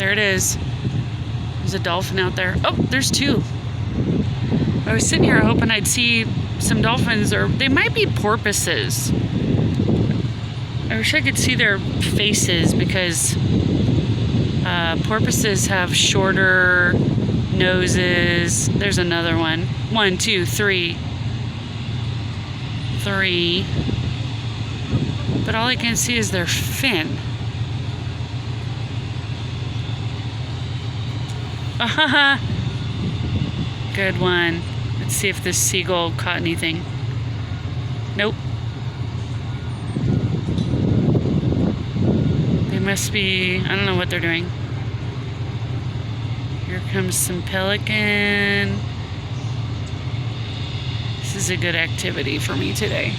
There it is. There's a dolphin out there. Oh, there's two. I was sitting here hoping I'd see some dolphins, or they might be porpoises. I wish I could see their faces because porpoises have shorter noses. There's another one. 1, 2, 3. 3. But all I can see is their fin. Good one. Let's see if this seagull caught anything. Nope. They must be, I don't know what they're doing. Here comes some pelican. This is a good activity for me today.